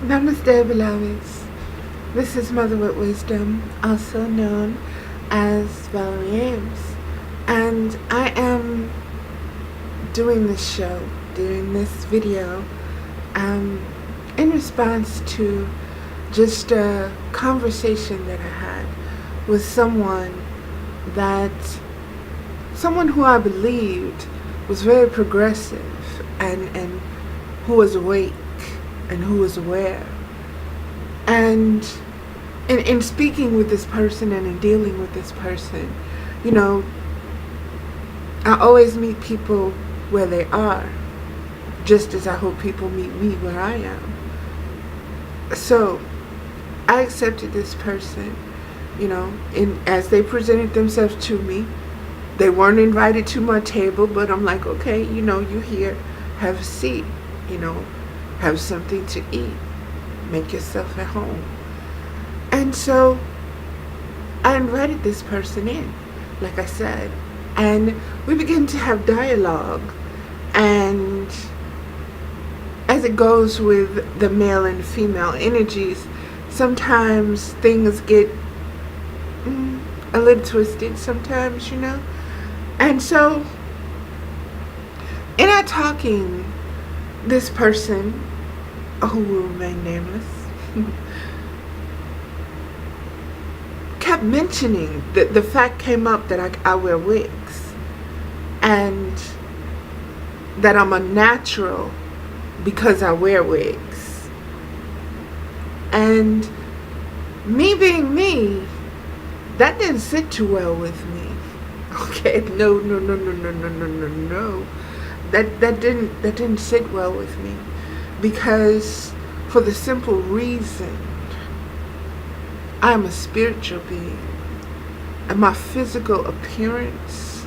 Namaste, beloveds. This is Mother with Wisdom, also known as VALERIE, and I am doing this video, in response to just a conversation that I had with someone who I believed was very progressive and who was awake and who was aware. And in speaking with this person and in dealing with this person, I always meet people where they are, just as I hope people meet me where I am. So I accepted this person, as they presented themselves to me. They weren't invited to my table, but I'm like, okay, you're here, have a seat, have something to eat, make yourself at home. And so I invited this person in, like I said, and we began to have dialogue. And as it goes with the male and female energies, sometimes things get a little twisted sometimes, And so in our talking, this person, who will remain nameless, kept mentioning that the fact came up that I wear wigs and that I'm a natural because I wear wigs. And me being me, that didn't sit too well with me. Okay, no. That didn't sit well with me, because for the simple reason I'm a spiritual being, and my physical appearance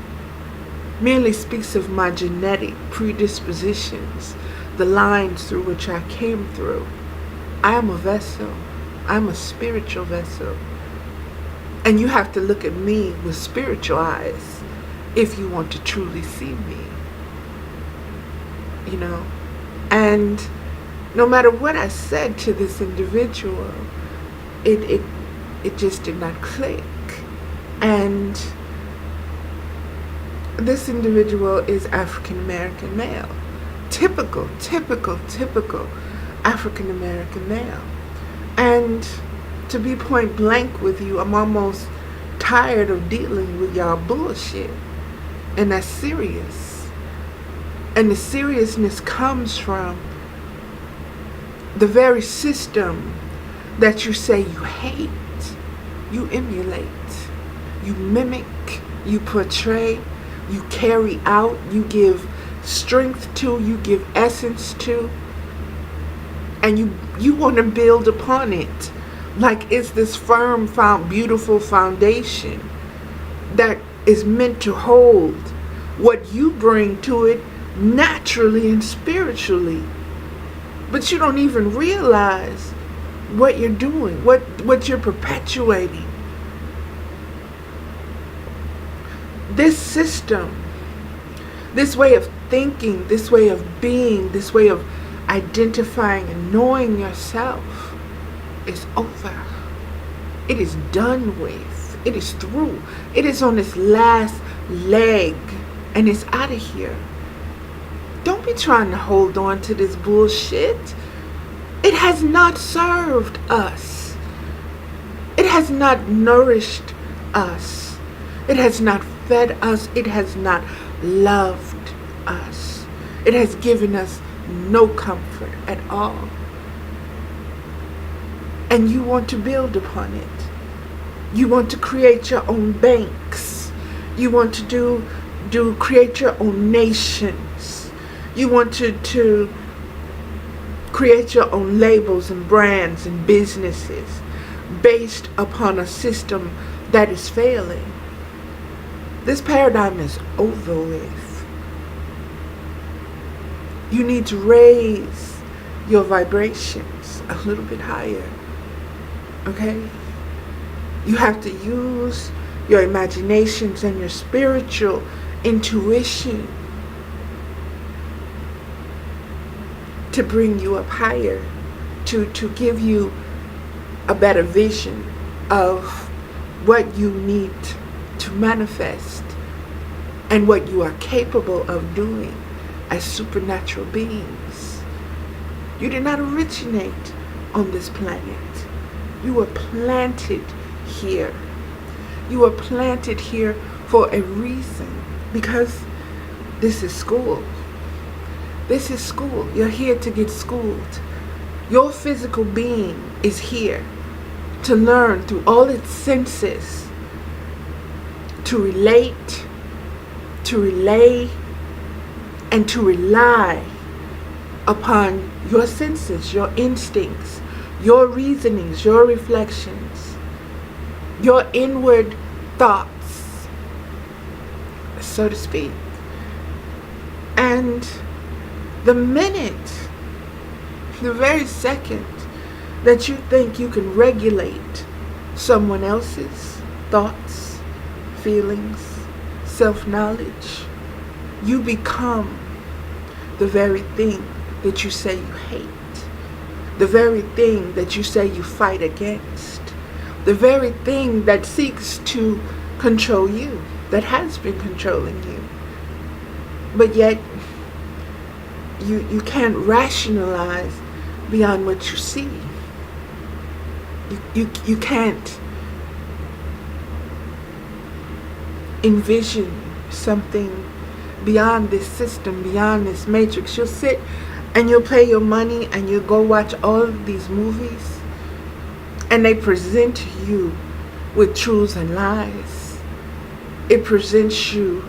merely speaks of my genetic predispositions, the lines through which I came through. I am a vessel. I'm a spiritual vessel. And you have to look at me with spiritual eyes if you want to truly see me. And no matter what I said to this individual, it just did not click. And this individual is African American male. Typical African American male. And to be point blank with you, I'm almost tired of dealing with y'all bullshit. And that's serious. And the seriousness comes from the very system that you say you hate. You emulate, you mimic, you portray, you carry out, you give strength to, you give essence to, and you want to build upon it like it's this firm, beautiful foundation that is meant to hold what you bring to it naturally and spiritually. But you don't even realize what you're doing, what you're perpetuating. This system, this way of thinking, this way of being, this way of identifying and knowing yourself is over. It is done with. It is through. It is on its last leg, and it's out of here. Don't be trying to hold on to this bullshit. It has not served us. It has not nourished us. It has not fed us. It has not loved us. It has given us no comfort at all. And you want to build upon it. You want to create your own banks. You want to create your own nations. You want to create your own labels and brands and businesses based upon a system that is failing. This paradigm is over with. You need to raise your vibrations a little bit higher. Okay? You have to use your imaginations and your spiritual intuition to bring you up higher. to give you a better vision of what you need to manifest and what you are capable of doing as supernatural beings. You did not originate on this planet. You were planted here. You were planted here for a reason, because this is school. This is school. You're here to get schooled. Your physical being is here to learn through all its senses, to relate, to relay, and to rely upon your senses, your instincts, your reasonings, your reflections, your inward thoughts, so to speak. And the minute, the very second that you think you can regulate someone else's thoughts, feelings, self-knowledge, you become the very thing that you say you hate, the very thing that you say you fight against, the very thing that seeks to control you, that has been controlling you. But yet, you can't rationalize beyond what you see. You can't envision something beyond this system, beyond this matrix. You'll sit and you'll pay your money and you'll go watch all of these movies, and they present you with truths and lies. It presents you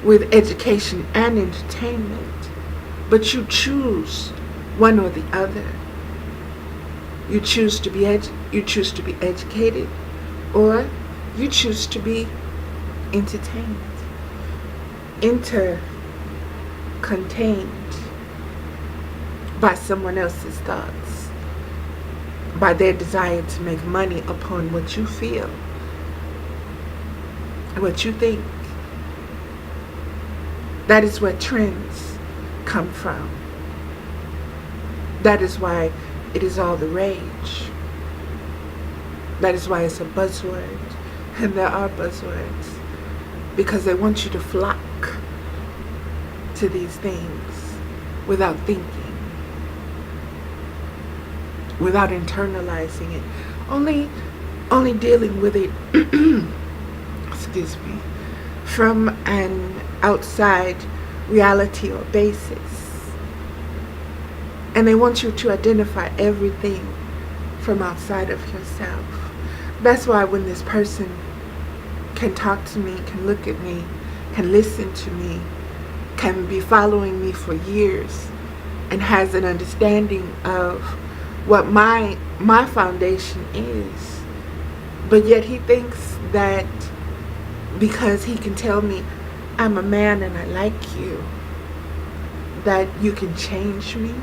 with education and entertainment, but you choose one or the other. You choose to be educated, or you choose to be entertained, contained by someone else's thoughts, by their desire to make money upon what you feel, what you think. That is where trends come from. That is why it is all the rage. That is why it's a buzzword. And there are buzzwords, because they want you to flock to these things without thinking, without internalizing it, only dealing with it excuse me, from an outside reality or basis. And they want you to identify everything from outside of yourself. That's why when this person can talk to me, can look at me, can listen to me, can be following me for years, and has an understanding of what my foundation is, but yet he thinks that because he can tell me I'm a man and I like you, that you can change me.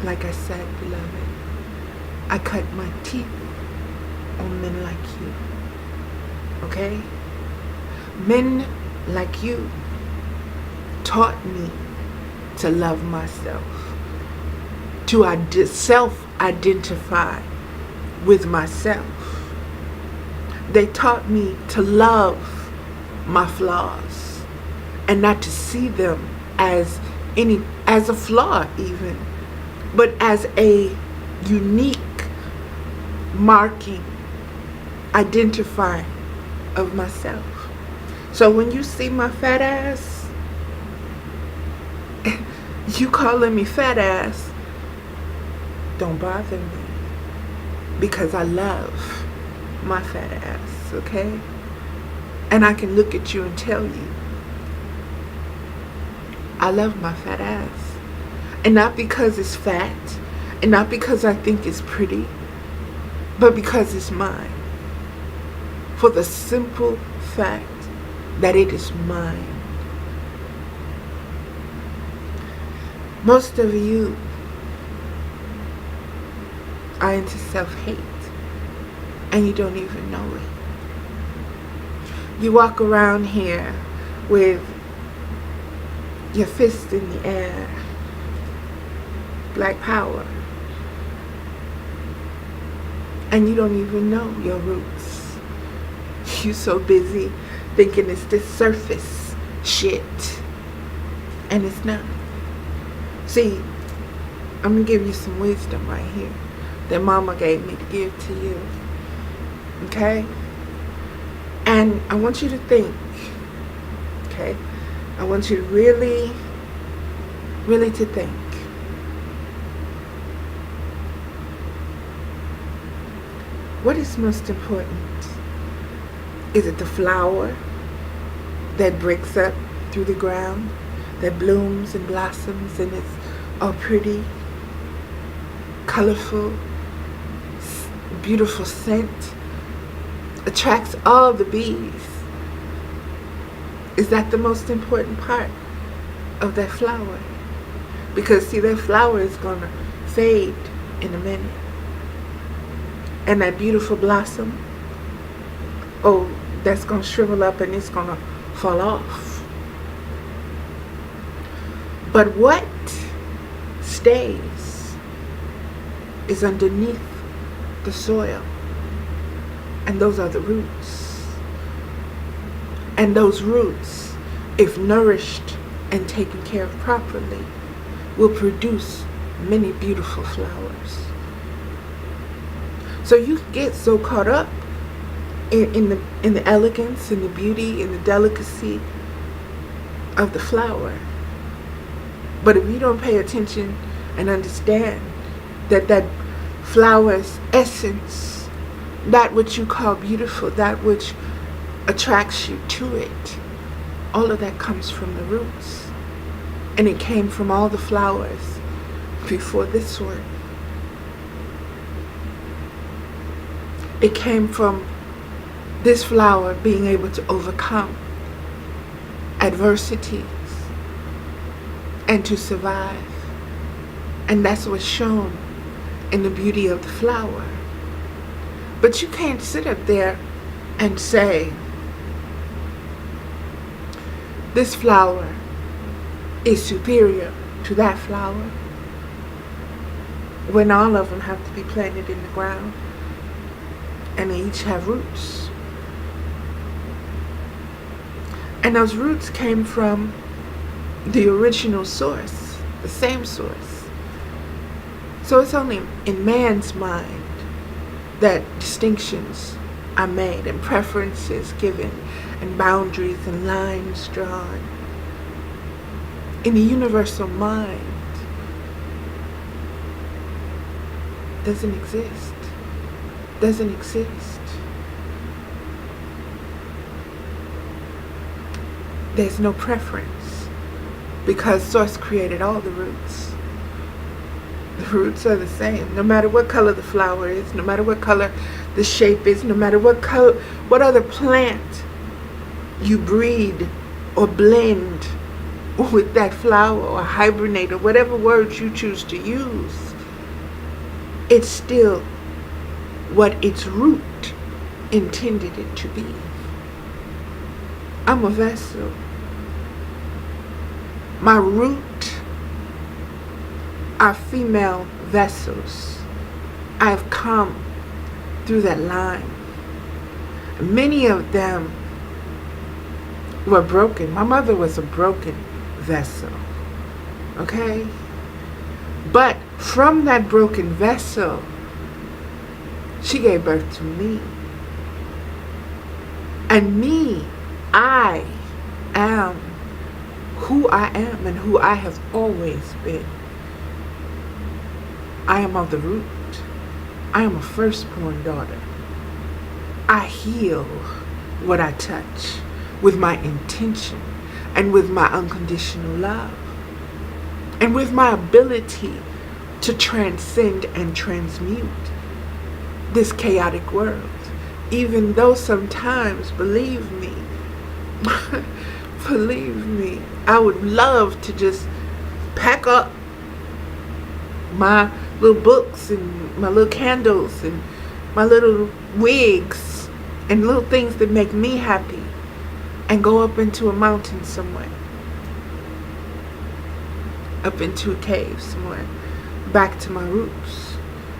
Like I said, beloved, I cut my teeth on men like you. Okay? Men like you taught me to love myself, to self-identify with myself. They taught me to love my flaws and not to see them as a flaw even, but as a unique marking, identify of myself. So when you see my fat ass, you calling me fat ass, don't bother me, because I love my fat ass, okay? And I can look at you and tell you, I love my fat ass. And not because it's fat, and not because I think it's pretty, but because it's mine. For the simple fact that it is mine. Most of you are into self-hate, and you don't even know it. You walk around here with your fist in the air. Black power. And you don't even know your roots. You so busy thinking it's this surface shit. And it's not. See, I'm going to give you some wisdom right here that Mama gave me to give to you. Okay? And I want you to think. Okay? I want you to really, really to think. What is most important? Is it the flower that breaks up through the ground, that blooms and blossoms and it's all pretty, colorful, beautiful scent, attracts all the bees? Is that the most important part of that flower? Because see, that flower is going to fade in a minute. And that beautiful blossom, oh, that's going to shrivel up and it's going to fall off. But what stays is underneath the soil. And those are the roots. And those roots, if nourished and taken care of properly, will produce many beautiful flowers. So you get so caught up in the elegance, in the beauty, in the delicacy of the flower. But if you don't pay attention and understand that that flower's essence, that which you call beautiful, that which attracts you to it, all of that comes from the roots. And it came from all the flowers before this one. It came from this flower being able to overcome adversities and to survive. And that's what's shown in the beauty of the flower. But you can't sit up there and say, this flower is superior to that flower, when all of them have to be planted in the ground. And they each have roots. And those roots came from the original source, the same source. So it's only in man's mind that distinctions are made and preferences given and boundaries and lines drawn. In the universal mind, doesn't exist. Doesn't exist. There's no preference because Source created all the roots. The roots are the same, no matter what color the flower is, no matter what color the shape is, no matter what color, what other plant you breed or blend with that flower or hibernate or whatever words you choose to use. It's still what its root intended it to be. I'm a vessel. My root are female vessels. I've come through that line. Many of them were broken. My mother was a broken vessel. Okay? But from that broken vessel, she gave birth to me. And me, I am who I am and who I have always been. I am of the root. I am a firstborn daughter. I heal what I touch with my intention and with my unconditional love. And with my ability to transcend and transmute this chaotic world. Even though sometimes, believe me, I would love to just pack up my little books and my little candles and my little wigs and little things that make me happy and go up into a mountain somewhere up into a cave somewhere, back to my roots,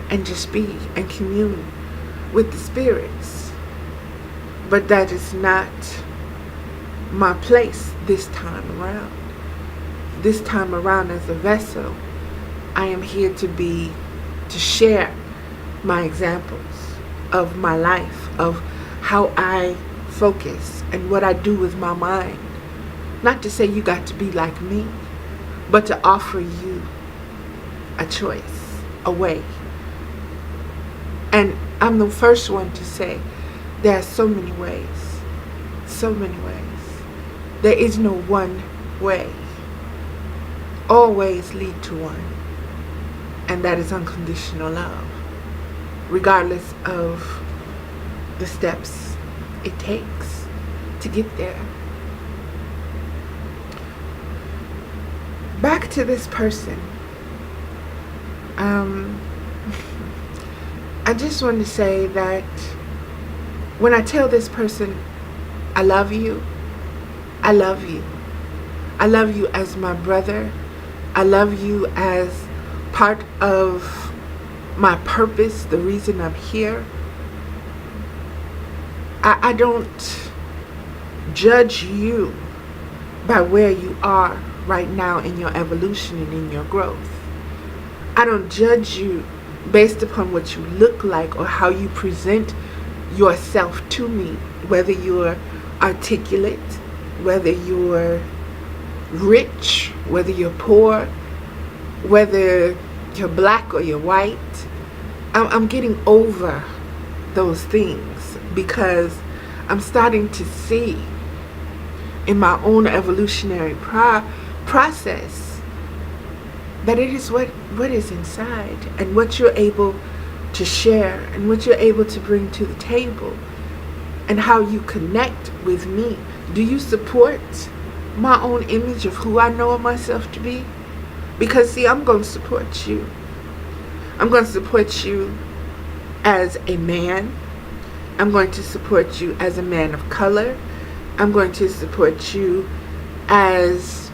and just be and commune with the spirits. But that is not my place this time around. This time around, as a vessel, I am here to share my examples of my life, of how I focus and what I do with my mind. Not to say you got to be like me, but to offer you a choice, a way. And I'm the first one to say there are so many ways, so many ways. There is no one way. All ways lead to one, and that is unconditional love, regardless of the steps it takes to get there. Back to this person. I just want to say that when I tell this person, I love you, I love you. I love you as my brother. I love you as part of my purpose, the reason I'm here. I don't judge you by where you are right now in your evolution and in your growth. I don't judge you based upon what you look like or how you present yourself to me, whether you're articulate, whether you're rich, whether you're poor, whether you're black or you're white. I'm getting over those things because I'm starting to see in my own evolutionary process that it is what is inside and what you're able to share and what you're able to bring to the table and how you connect with me. Do you support my own image of who I know myself to be? Because see, I'm going to support you. I'm going to support you as a man. I'm going to support you as a man of color. I'm going to support you as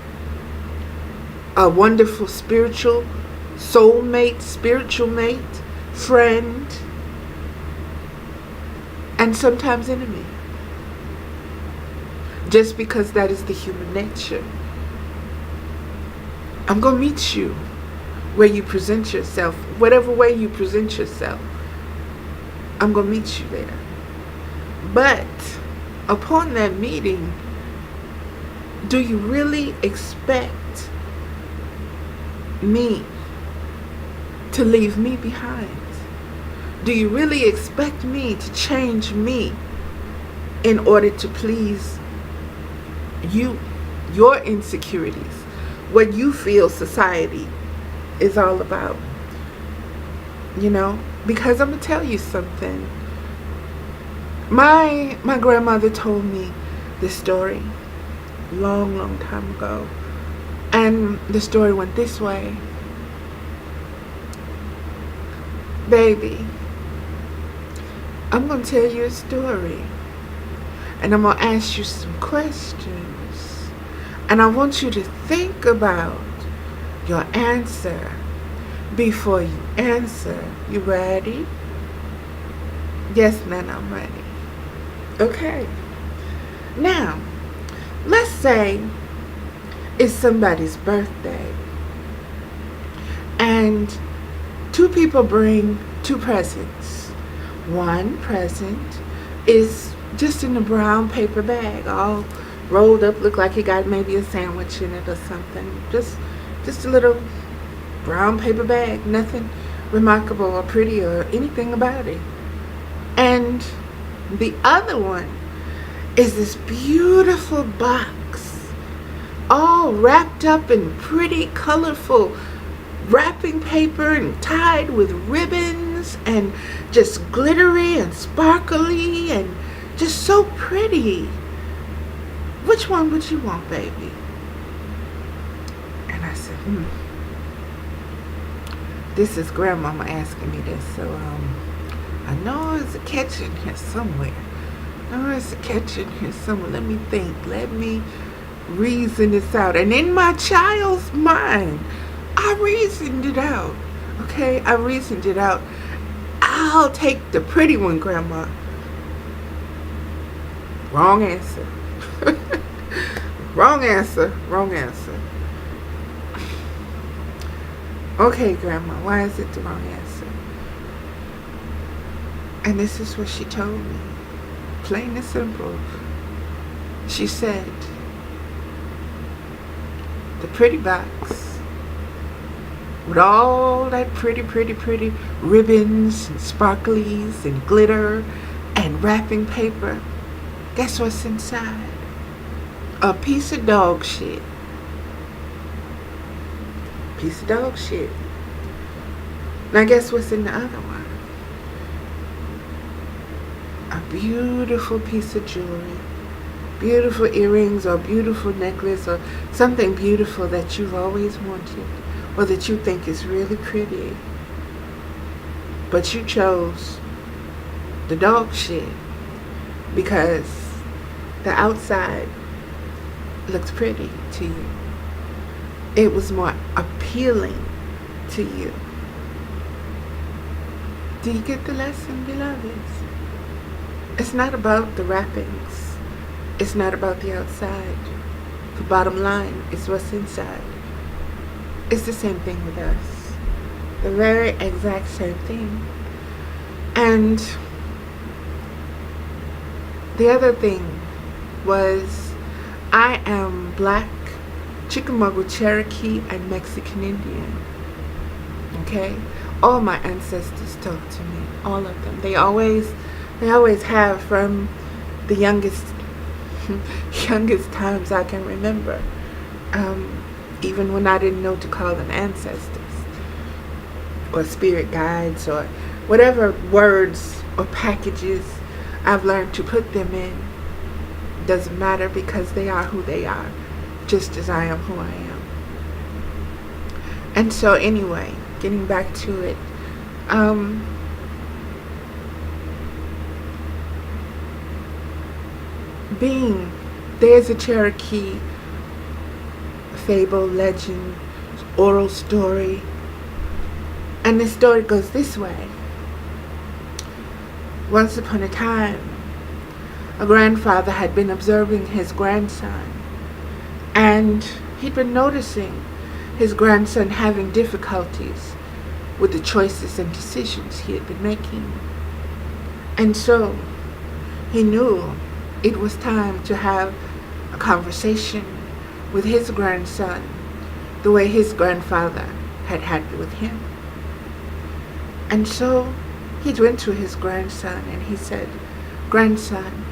a wonderful spiritual soulmate, spiritual mate, friend, and sometimes enemy. Just because that is the human nature. I'm going to meet you where you present yourself, whatever way you present yourself. I'm going to meet you there. But upon that meeting, do you really expect me to leave me behind? Do you really expect me to change me in order to please you, your insecurities, what you feel society is all about? You know, because I'm gonna tell you something. My grandmother told me this story long time ago, and the story went this way. Baby, I'm gonna tell you a story, and I'm gonna ask you some questions, and I want you to think about your answer before you answer. You ready? Yes, Nana, I'm ready. Okay. Now, let's say it's somebody's birthday, and two people bring two presents. One present is just in a brown paper bag, all rolled up, look like it got maybe a sandwich in it or something. Just a little brown paper bag, nothing remarkable or pretty or anything about it. And the other one is this beautiful box, all wrapped up in pretty colorful wrapping paper and tied with ribbons and just glittery and sparkly and just so pretty. Which one would you want, baby? And I said, this is grandmama asking me this, so I know there's a catch in here somewhere. Let me think. Let me reason this out. And in my child's mind, I reasoned it out. Okay, I reasoned it out. I'll take the pretty one, Grandma. Wrong answer. Wrong answer. Wrong answer. Okay, Grandma, why is it the wrong answer? And this is what she told me. Plain and simple. She said, the pretty box with all that pretty ribbons and sparklies and glitter and wrapping paper, guess what's inside? A piece of dog shit. Piece of dog shit. Now guess what's in the other one? A beautiful piece of jewelry. Beautiful earrings or beautiful necklace or something beautiful that you've always wanted or that you think is really pretty. But you chose the dog shit because the outside looks pretty to you. It was more appealing to you. Do you get the lesson, beloveds? It's not about the wrappings. It's not about the outside. The bottom line is what's inside. It's the same thing with us. The very exact same thing. And the other thing was, I am Black, Chickamauga, Cherokee, and Mexican Indian. Okay? All my ancestors talk to me. All of them. They always have from the youngest times I can remember. Even when I didn't know to call them ancestors or spirit guides or whatever words or packages I've learned to put them in. Doesn't matter because they are who they are, just as I am who I am. And so anyway, getting back to it, there's a Cherokee fable, legend, oral story, and the story goes this way. Once upon a time, a grandfather had been observing his grandson, and he'd been noticing his grandson having difficulties with the choices and decisions he had been making. And so he knew it was time to have a conversation with his grandson the way his grandfather had had with him. And so he went to his grandson and he said, "Grandson,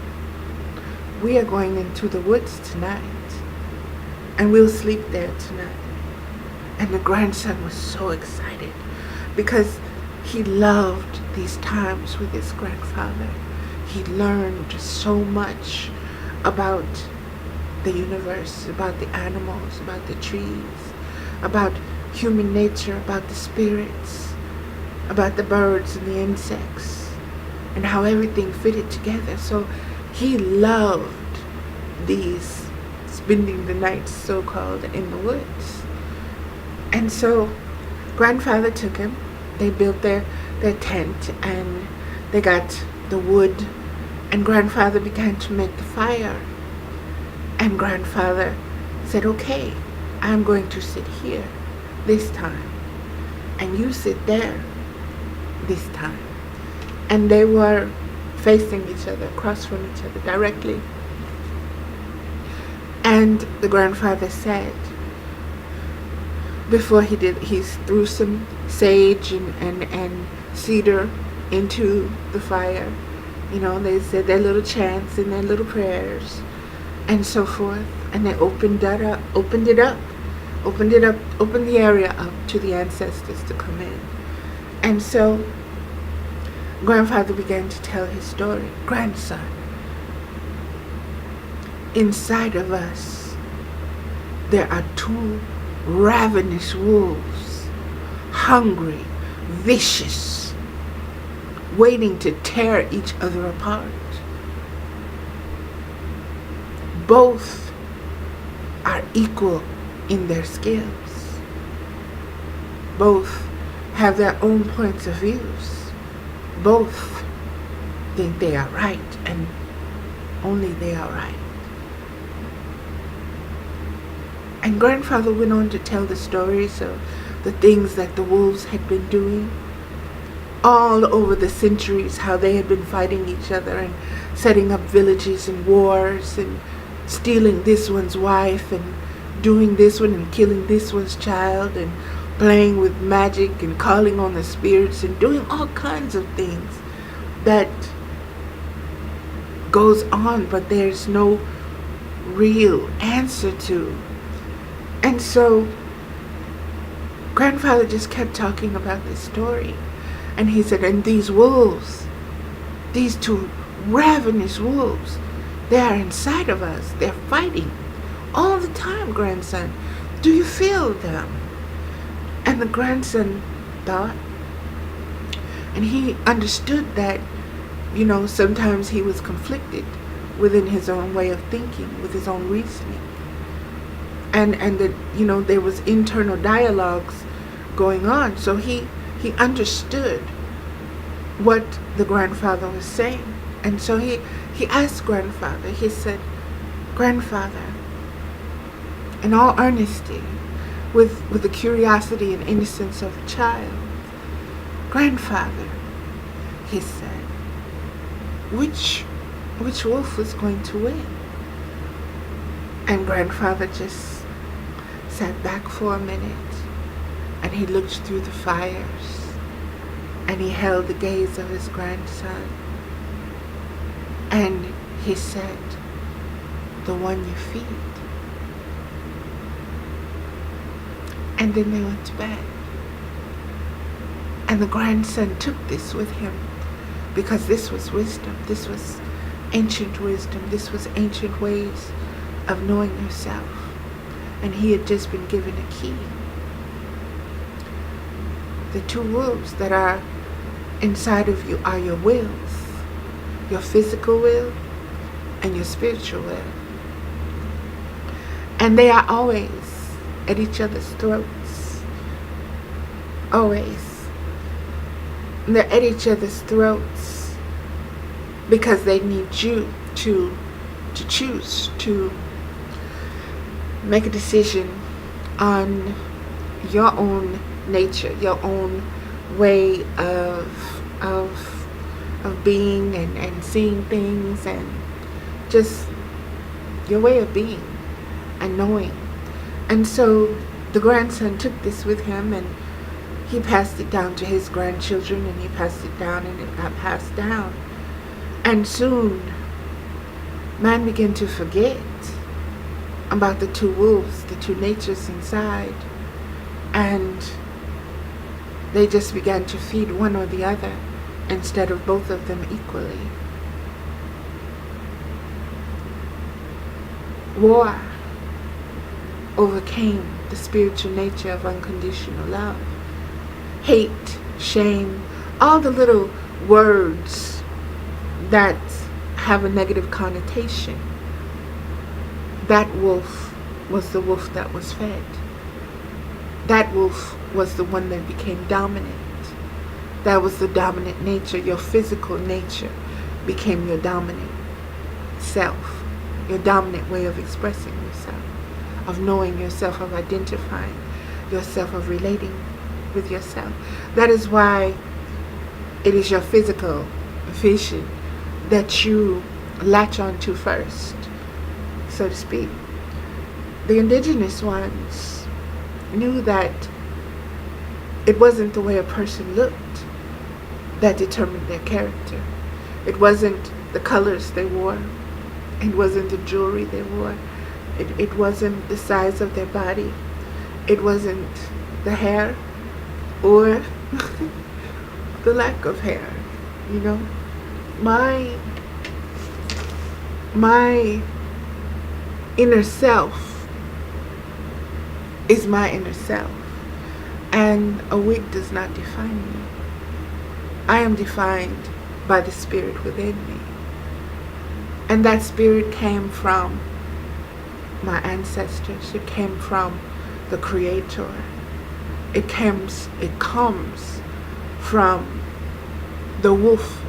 we are going into the woods tonight and we'll sleep there tonight." And the grandson was so excited because he loved these times with his grandfather. He learned so much about the universe, about the animals, about the trees, about human nature, about the spirits, about the birds and the insects, and how everything fitted together. So he loved these spending the night, so-called, in the woods. And so grandfather took him. They built their tent and they got the wood, and grandfather began to make the fire. And grandfather said, "Okay, I'm going to sit here this time, and you sit there this time." And they were facing each other, across from each other directly. And the grandfather said, before he did, he threw some sage and cedar into the fire. You know, they said their little chants and their little prayers and so forth. And they opened the area up to the ancestors to come in. And so grandfather began to tell his story. "Grandson, inside of us, there are two ravenous wolves, hungry, vicious, waiting to tear each other apart. Both are equal in their skills. both have their own points of views. Both think they are right, and only they are right. And grandfather went on to tell the stories of the things that the wolves had been doing all over the centuries, how they had been fighting each other and setting up villages and wars and stealing this one's wife and doing this one and killing this one's child and playing with magic and calling on the spirits and doing all kinds of things that goes on, but there's no real answer to. And so grandfather just kept talking about this story. And he said, and these wolves, these two ravenous wolves, they are inside of us. They're fighting all the time, grandson. Do you feel them? And the grandson thought, and he understood that, sometimes he was conflicted within his own way of thinking, with his own reasoning. And that, there was internal dialogues going on. So he understood what the grandfather was saying. And so he asked grandfather, he said, grandfather, in all earnesty, with the curiosity and innocence of a child, grandfather, he said, which wolf was going to win? And grandfather just sat back for a minute, and he looked through the fires, and he held the gaze of his grandson, and he said, the one you feed. And then they went to bed. And the grandson took this with him, because this was wisdom, this was ancient wisdom, this was ancient ways of knowing yourself. And he had just been given a key. The two wolves that are inside of you are your wills, your physical will and your spiritual will. And they are always at each other's throats. Always. And they're at each other's throats because they need you to choose, to make a decision on your own nature, your own way of being and seeing things, and just your way of being and knowing. And so the grandson took this with him, and he passed it down to his grandchildren, and he passed it down, and it got passed down. And soon man began to forget about the two wolves, the two natures inside, and they just began to feed one or the other instead of both of them equally. War overcame the spiritual nature of unconditional love. Hate, shame, all the little words that have a negative connotation. That wolf was the wolf that was fed. That wolf was the one that became dominant. That was the dominant nature. Your physical nature became your dominant self, your dominant way of expressing yourself, of knowing yourself, of identifying yourself, of relating with yourself. That is why it is your physical vision that you latch on to first, so to speak. The indigenous ones knew that it wasn't the way a person looked that determined their character. It wasn't the colors they wore. It wasn't the jewelry they wore. It wasn't the size of their body. It wasn't the hair or the lack of hair. My inner self is my inner self, and a wig does not define me. I am defined by the spirit within me, and that spirit came from my ancestors. It came from the Creator. It comes from the wolf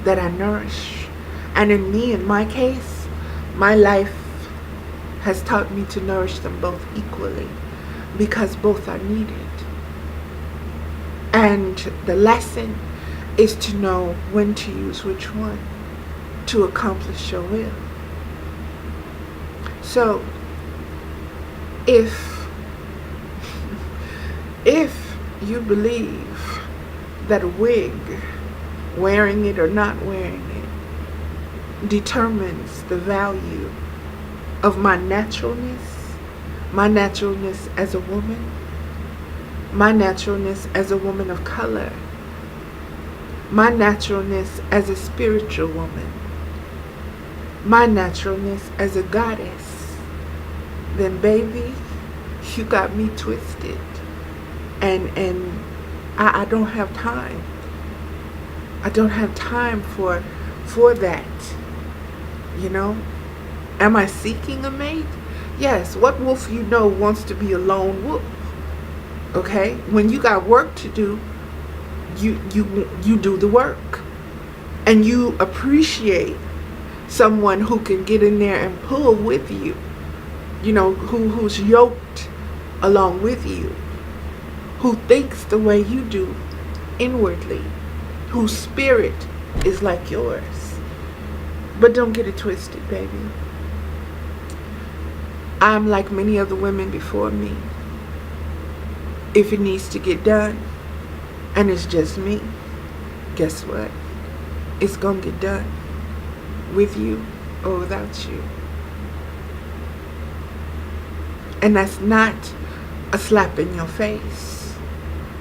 that I nourish. And in my case, my life has taught me to nourish them both equally, because both are needed. And the lesson is to know when to use which one to accomplish your will. So, if you believe that a wig, wearing it or not wearing it, determines the value of my naturalness as a woman, my naturalness as a woman of color, my naturalness as a spiritual woman, my naturalness as a goddess, then baby, you got me twisted. And I don't have time. I don't have time for that. You know? Am I seeking a mate? Yes. What wolf you know wants to be a lone wolf? Okay? When you got work to do, you do the work. And you appreciate someone who can get in there and pull with you. You know, who's yoked along with you. Who thinks the way you do inwardly. Whose spirit is like yours. But don't get it twisted, baby. I'm like many other women before me. If it needs to get done, and it's just me, guess what? It's gonna get done. With you or without you. And that's not a slap in your face.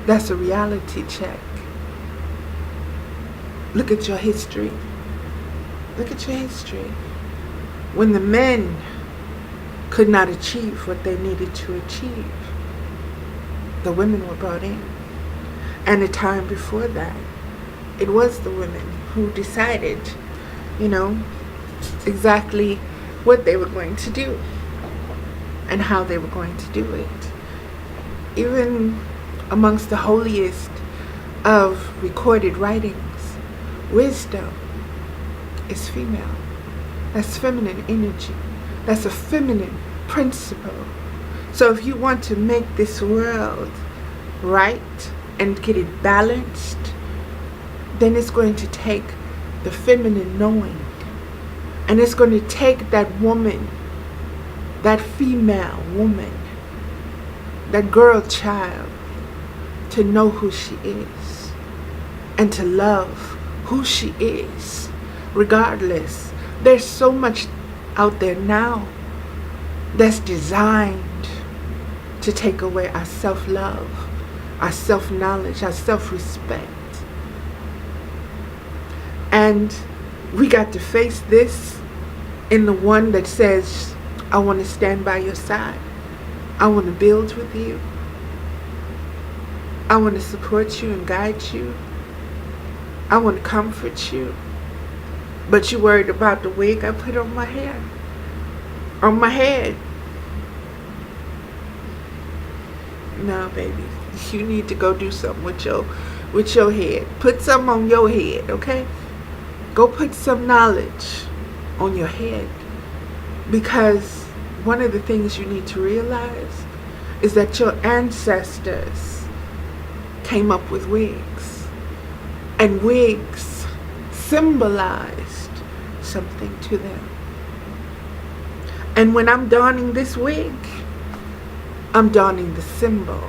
That's a reality check. Look at your history. Look at your history. When the men could not achieve what they needed to achieve, the women were brought in. And the time before that, it was the women who decided, you know, exactly what they were going to do and how they were going to do it. Even amongst the holiest of recorded writings, wisdom is female. That's feminine energy. That's a feminine principle. So if you want to make this world right and get it balanced, then it's going to take the feminine knowing. And it's going to take that woman, that female woman, that girl child, to know who she is and to love who she is, regardless. There's so much out there now that's designed to take away our self-love, our self-knowledge, our self-respect. And we got to face this in the one that says, I want to stand by your side. I want to build with you. I want to support you and guide you. I want to comfort you. But you're worried about the wig I put on my hair, on my head. No, baby. You need to go do something with your head. Put something on your head, okay? Go put some knowledge on your head. Because one of the things you need to realize is that your ancestors came up with wigs. And wigs symbolized something to them. And when I'm donning this wig, I'm donning the symbol,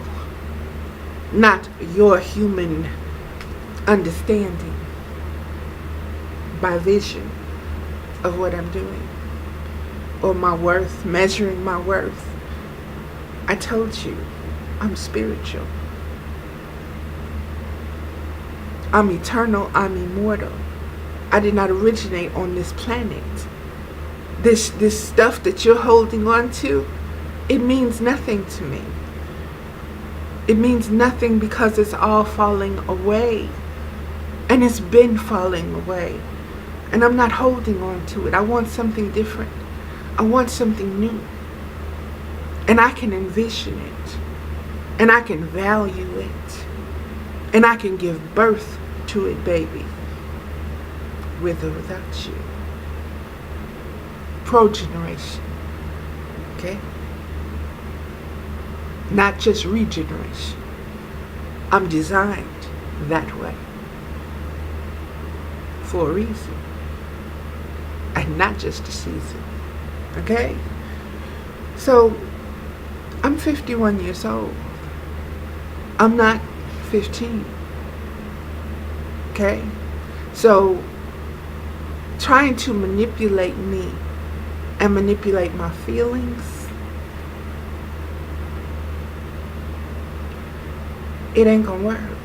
not your human understanding by vision of what I'm doing or my worth, measuring my worth. I told you, I'm spiritual. I'm eternal, I'm immortal. I did not originate on this planet. This stuff that you're holding on to, it means nothing to me. It means nothing because it's all falling away. And it's been falling away. And I'm not holding on to it. I want something different. I want something new. And I can envision it. And I can value it. And I can give birth to it, baby. With or without you. Progeneration. Okay? Not just regeneration. I'm designed that way. For a reason. And not just a season. Okay? So, I'm 51 years old. I'm not 15. Okay? So, trying to manipulate me and manipulate my feelings, it ain't gonna work.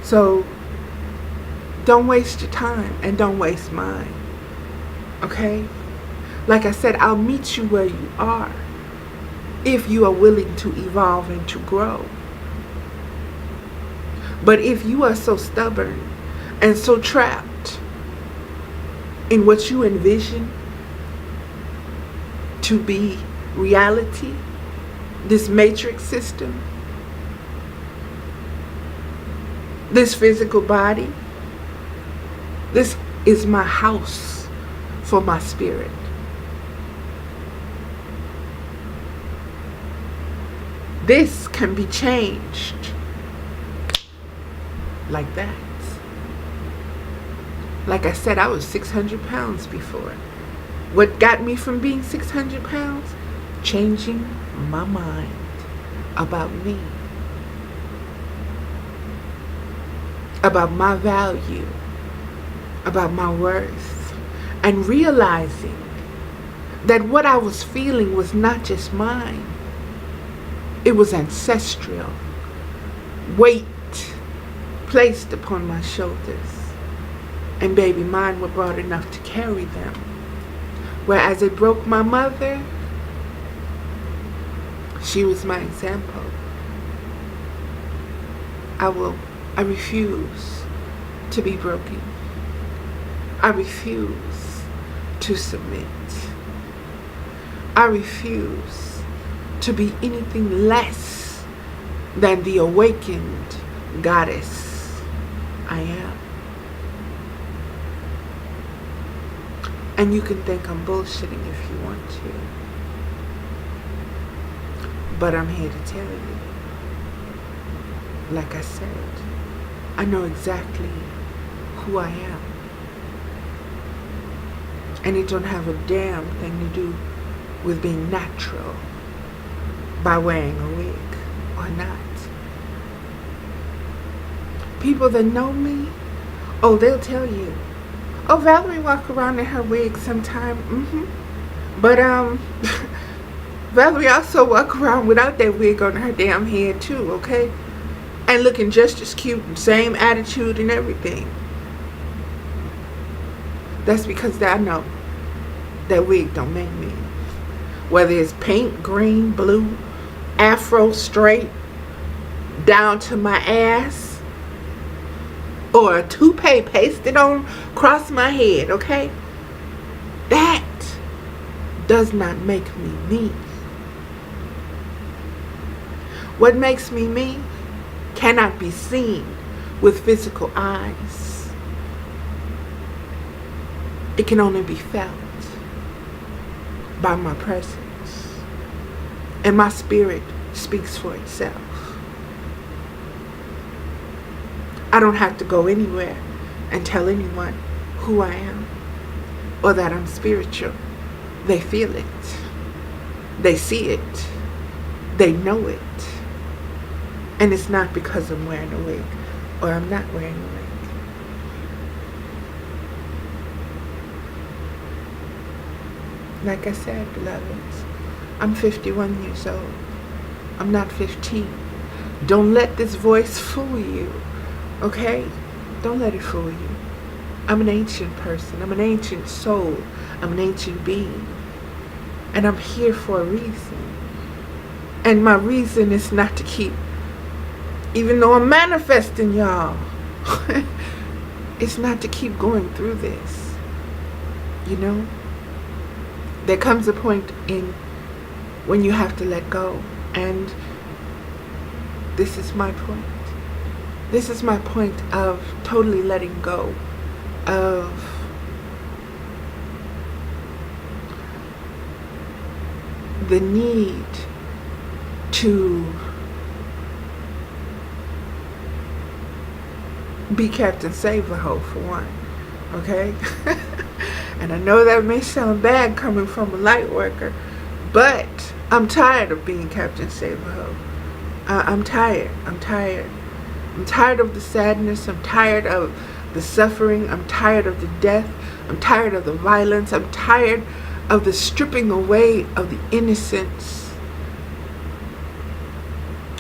So, don't waste your time and don't waste mine. Okay? Like I said, I'll meet you where you are if you are willing to evolve and to grow. But if you are so stubborn and so trapped in what you envision to be reality, this matrix system, this physical body, this is my house for my spirit. This can be changed like that. Like I said, I was 600 pounds before. What got me from being 600 pounds? Changing my mind about me. About my value. About my worth. And realizing that what I was feeling was not just mine. It was ancestral. Weight placed upon my shoulders. And baby, mine were broad enough to carry them. Whereas it broke my mother, she was my example. I refuse to be broken. I refuse to submit. I refuse to be anything less than the awakened goddess I am. And you can think I'm bullshitting if you want to. But I'm here to tell you, like I said, I know exactly who I am. And it don't have a damn thing to do with being natural by wearing a wig or not. People that know me, oh, they'll tell you, oh, Valerie walk around in her wig sometime. But Valerie also walk around without that wig on her damn head too, okay? And looking just as cute and same attitude and everything. That's because I know that wig don't make me. Whether it's pink, green, blue, afro, straight, down to my ass, or a toupee pasted on across my head, okay? That does not make me me. What makes me me cannot be seen with physical eyes. It can only be felt by my presence. And my spirit speaks for itself. I don't have to go anywhere and tell anyone who I am or that I'm spiritual. They feel it. They see it. They know it. And it's not because I'm wearing a wig or I'm not wearing a wig. Like I said, beloveds, I'm 51 years old. I'm not 15. Don't let this voice fool you, okay? Don't let it fool you. I'm an ancient person. I'm an ancient soul. I'm an ancient being. And I'm here for a reason. And my reason is not to keep, even though I'm manifesting, y'all, it's not to keep going through this. You know? There comes a point in when you have to let go. And This is my point. This is my point of totally letting go of the need to be Captain Save-A-Ho for one, okay? And I know that may sound bad coming from a light worker, but I'm tired of being Captain Save-A-Ho. I'm tired. I'm tired. I'm tired of the sadness. I'm tired of the suffering. I'm tired of the death. I'm tired of the violence. I'm tired of the stripping away of the innocence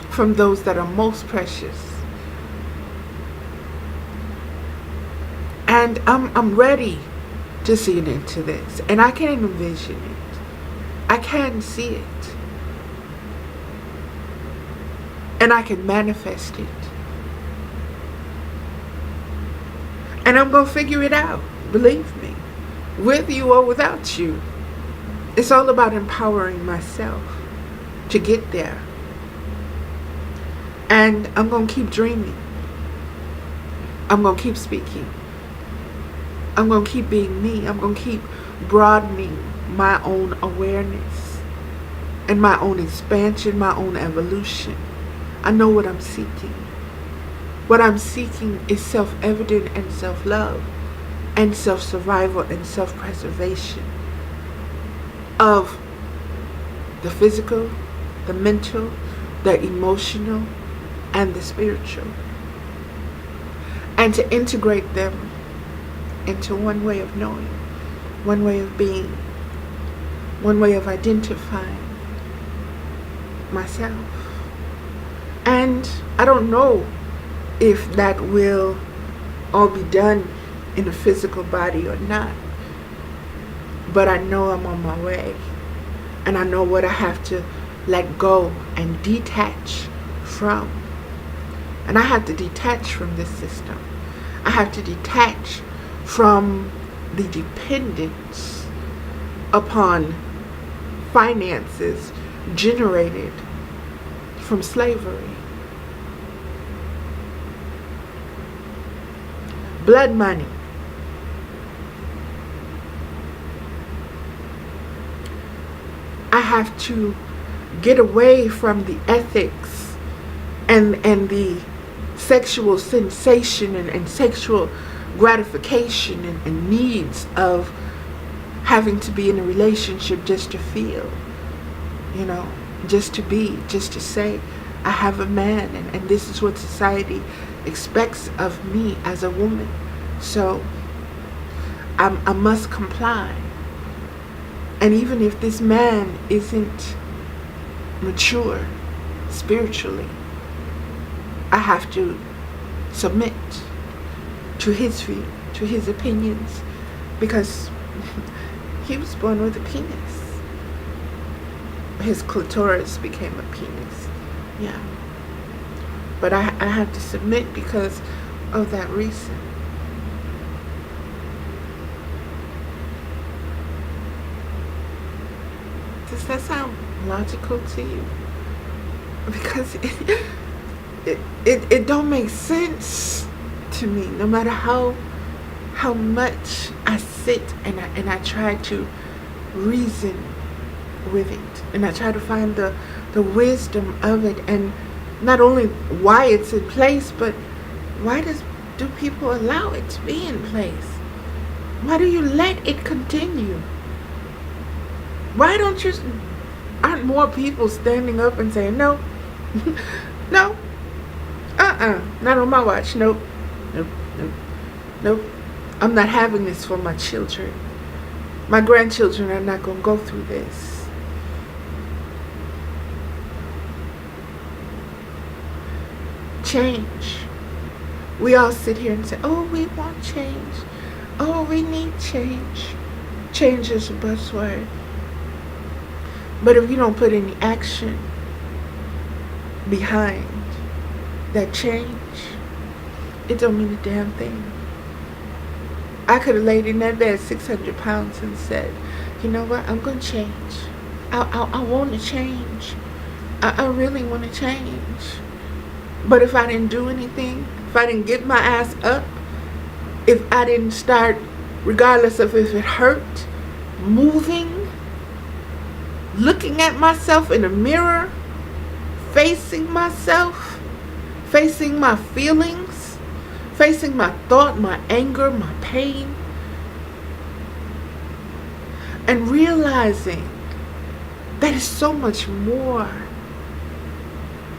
from those that are most precious. And I'm ready to see it into this. And I can envision it. I can see it. And I can manifest it. And I'm going to figure it out. Believe me. With you or without you. It's all about empowering myself to get there. And I'm going to keep dreaming. I'm going to keep speaking. I'm going to keep being me. I'm going to keep broadening my own awareness and my own expansion, my own evolution. I know what I'm seeking. What I'm seeking is self-evident and self-love and self-survival and self-preservation of the physical, the mental, the emotional, and the spiritual. And to integrate them into one way of knowing, one way of being, one way of identifying myself. And I don't know if that will all be done in a physical body or not. But I know I'm on my way. And I know what I have to let go and detach from. And I have to detach from this system. I have to detach from the dependence upon finances generated from slavery. Blood money. I have to get away from the ethics and the sexual sensation and sexual gratification and needs of having to be in a relationship just to feel, just to be, just to say, I have a man and this is what society expects of me as a woman. So I must comply. And even if this man isn't mature spiritually, I have to submit to his view, to his opinions, because he was born with a penis. His clitoris became a penis. Yeah. But I have to submit because of that reason. Does that sound logical to you? Because it don't make sense to me, no matter how much I sit and I try to reason with it, and I try to find the wisdom of it, and not only why it's in place, but why do people allow it to be in place? Why do you let it continue? Why aren't more people standing up and saying, no, no, not on my watch, nope, nope, nope, nope. I'm not having this for my children. My grandchildren are not going to go through this. Change. We all sit here and say, oh, we want change. Oh, we need change. Change is a buzzword. But if you don't put any action behind that change, it don't mean a damn thing. I could have laid in that bed 600 pounds and said, you know what, I'm going to change. I want to change. I really want to change. But if I didn't do anything, if I didn't get my ass up, if I didn't start, regardless of if it hurt, moving, looking at myself in the mirror, facing myself, facing my feelings, facing my thought, my anger, my pain, and realizing that is so much more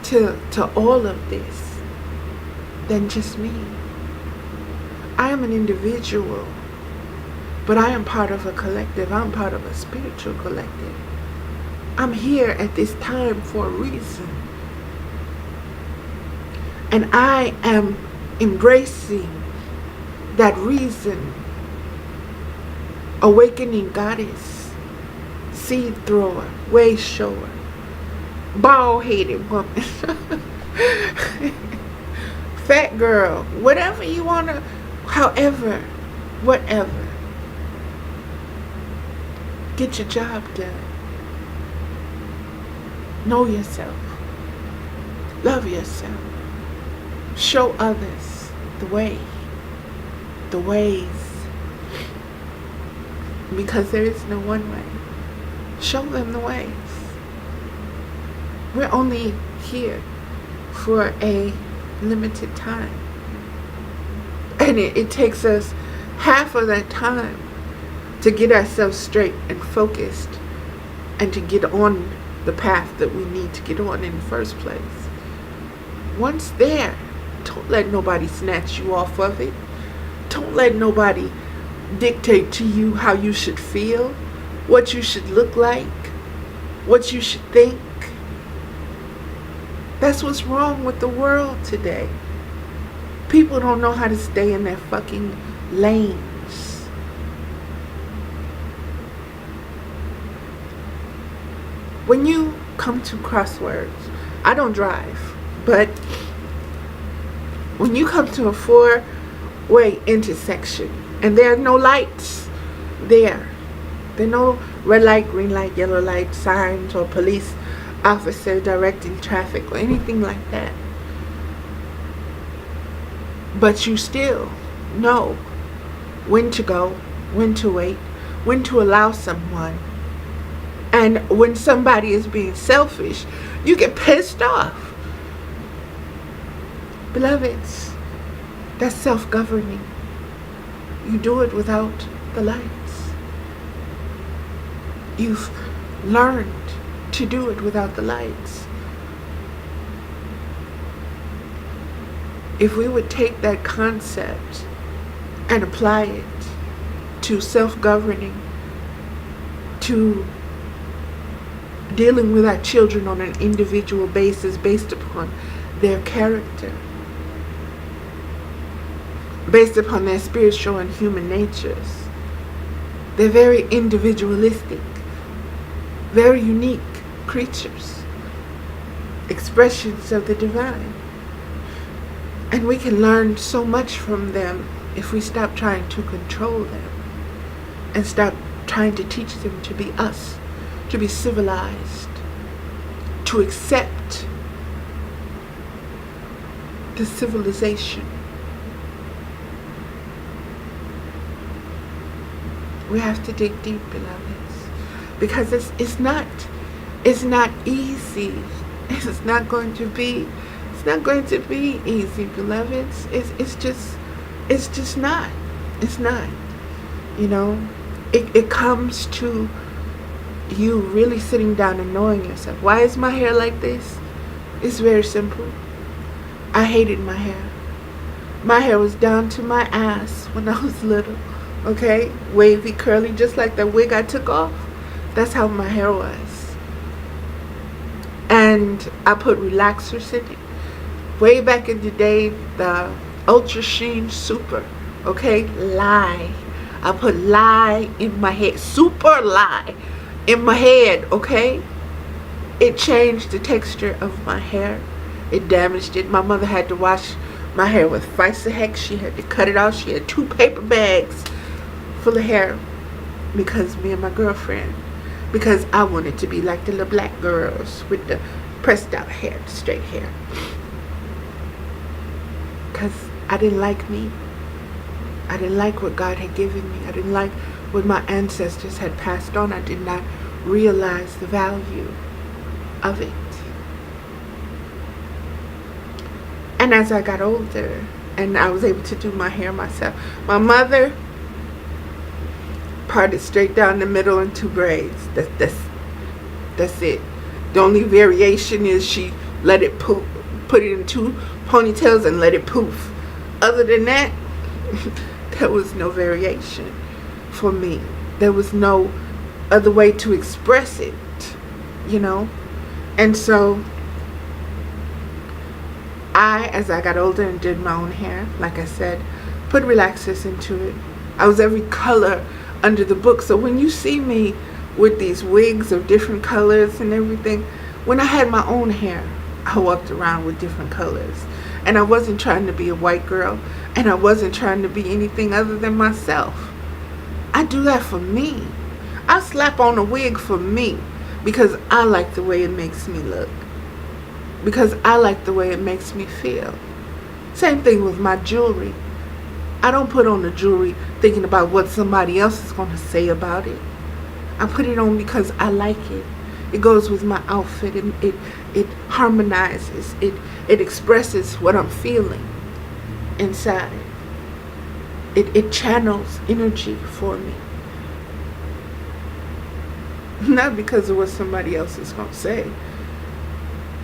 to all of this than just me. I am an individual, but I am part of a collective. I'm part of a spiritual collective. I'm here at this time for a reason. And I am embracing that reason. Awakening goddess, seed thrower, way shower, bald-headed woman, fat girl, whatever you want to, however, whatever. Get your job done. Know yourself. Love yourself. Show others the way, the ways. Because there is no one way. Show them the ways. We're only here for a limited time. And it takes us half of that time to get ourselves straight and focused and to get on the path that we need to get on in the first place. Once there, don't let nobody snatch you off of it. Don't let nobody dictate to you how you should feel, what you should look like, what you should think. That's what's wrong with the world today. People don't know how to stay in their fucking lanes. When you come to crosswords, I don't drive, but when you come to a four-way intersection and there are no lights there are no red light, green light, yellow light signs or police officer directing traffic or anything like that, but you still know when to go, when to wait, when to allow someone. And when somebody is being selfish, you get pissed off. Beloveds, that's self-governing. You do it without the lights. You've learned to do it without the lights. If we would take that concept and apply it to self-governing, to dealing with our children on an individual basis based upon their character, based upon their spiritual and human natures. They're very individualistic, very unique creatures, expressions of the divine. And we can learn so much from them if we stop trying to control them and stop trying to teach them to be us, to be civilized, to accept the civilization. We have to dig deep, beloveds, because it's not easy. It's not going to be easy, beloveds. It's just not. It's not. You know, it comes to you really sitting down and knowing yourself. Why is my hair like this? It's very simple. I hated my hair. My hair was down to my ass when I was little. Okay? Wavy, curly, just like the wig I took off. That's how my hair was. And I put relaxers in it. Way back in the day, the Ultra Sheen Super. Okay? Lie. I put lie in my head. Super lie in my head. Okay? It changed the texture of my hair. It damaged it. My mother had to wash my hair with Visahex. She had to cut it off. She had 2 paper bags full of hair because me and my girlfriend, because I wanted to be like the little black girls with the pressed out hair, the straight hair. I didn't like me. I didn't like what God had given me. I didn't like what my ancestors had passed on. I did not realize the value of it. And as I got older and I was able to do my hair myself, my mother parted straight down the middle in 2 braids. That's it. The only variation is she let it poof, put it in 2 ponytails and let it poof. Other than that, there was no variation for me. There was no other way to express it, you know. And so as I got older and did my own hair, like I said, put relaxers into it. I was every color under the book. So when you see me with these wigs of different colors and everything, when I had my own hair, I walked around with different colors. And I wasn't trying to be a white girl, and I wasn't trying to be anything other than myself. I do that for me. I slap on a wig for me because I like the way it makes me look. Because I like the way it makes me feel. Same thing with my jewelry. I don't put on the jewelry thinking about what somebody else is going to say about it. I put it on because I like it. It goes with my outfit, and it harmonizes. It expresses what I'm feeling inside. It channels energy for me. Not because of what somebody else is going to say.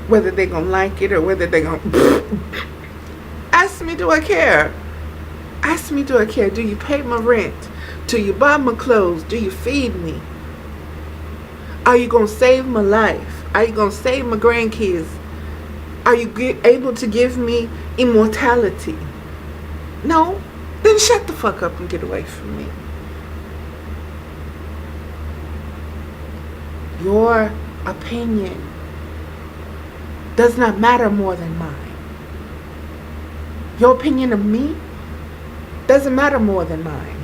Whether they're going to like it or whether they're going to... Ask me, do I care? Ask me, do I care? Do you pay my rent? Do you buy my clothes? Do you feed me? Are you going to save my life? Are you going to save my grandkids? Are you able to give me immortality? No? Then shut the fuck up and get away from me. Your opinion does not matter more than mine. Your opinion of me doesn't matter more than mine.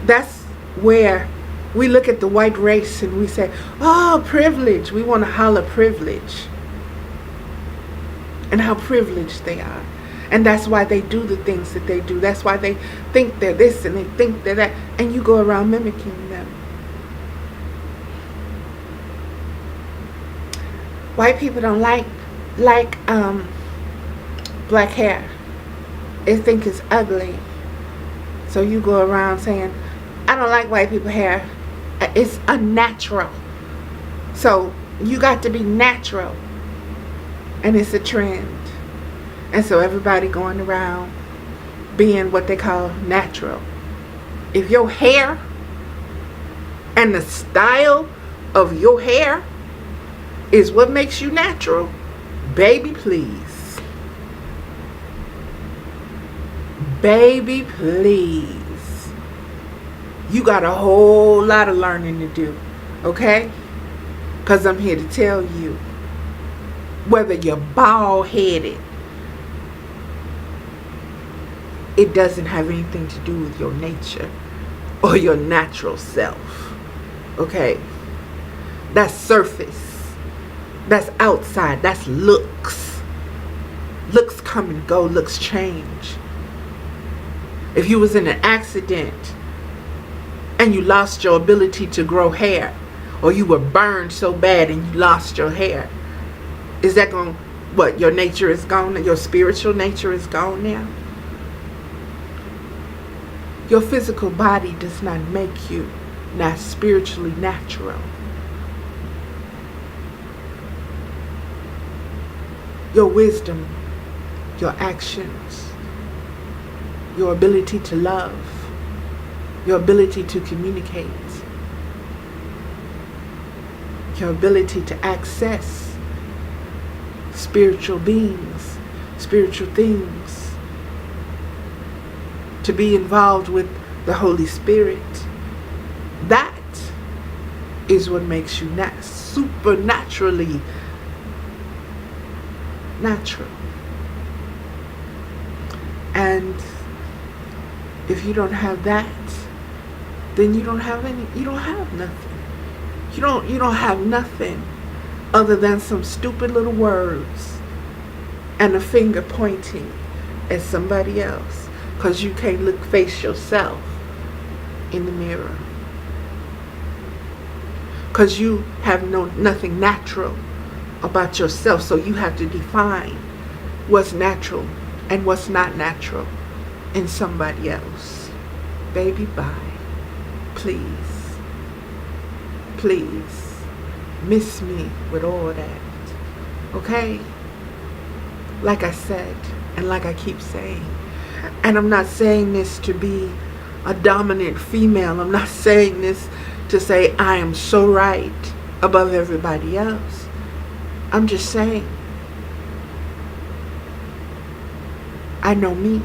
That's where we look at the white race and we say, oh, privilege. We want to holler privilege. And how privileged they are. And that's why they do the things that they do. That's why they think they're this and they think they're that. And you go around mimicking them. White people don't like black hair. They think it's ugly. So you go around saying, I don't like white people hair. It's unnatural. So you got to be natural. And it's a trend. And so everybody going around being what they call natural. If your hair and the style of your hair is what makes you natural, baby, please. Baby, please. You got a whole lot of learning to do, okay? Because I'm here to tell you, whether you're bald-headed, it doesn't have anything to do with your nature or your natural self, okay? That's surface. That's outside. That's looks. Looks come and go. Looks change. If you was in an accident and you lost your ability to grow hair, or you were burned so bad and you lost your hair, is that going, what, your nature is gone? Your spiritual nature is gone now? Your physical body does not make you not spiritually natural. Your wisdom, your actions, your ability to love, your ability to communicate, your ability to access spiritual beings, spiritual things, to be involved with the Holy Spirit. That is what makes you supernaturally natural. And if you don't have that, then you don't have nothing. You don't have nothing other than some stupid little words and a finger pointing as somebody else, because you can't face yourself in the mirror, because you have nothing natural about yourself. So you have to define what's natural and what's not natural in somebody else. Baby, bye. Please, please miss me with all that. Okay? Like I said, and like I keep saying, and I'm not saying this to be a dominant female. I'm not saying this to say I am so right above everybody else. I'm just saying I know me,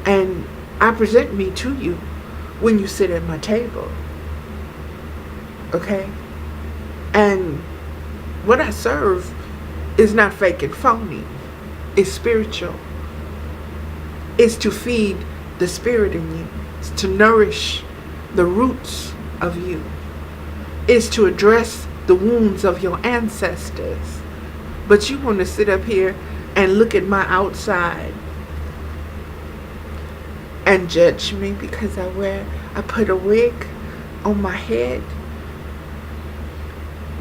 and I present me to you when you sit at my table. Okay? And what I serve is not fake and phony. It's spiritual. It's to feed the spirit in you. It's to nourish the roots of you. It's to address the wounds of your ancestors. But you want to sit up here and look at my outside and judge me because I put a wig on my head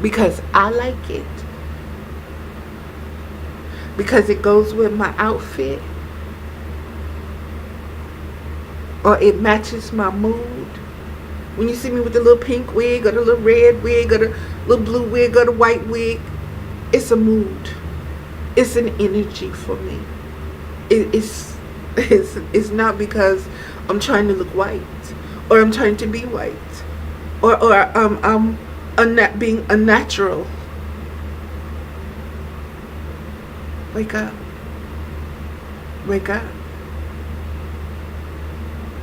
because I like it, because it goes with my outfit, or it matches my mood. When you see me with the little pink wig or the little red wig or the little blue wig or the white wig, it's a mood. It's an energy for me. It's not because I'm trying to look white or I'm trying to be white or I'm being unnatural. Wake up. Wake up.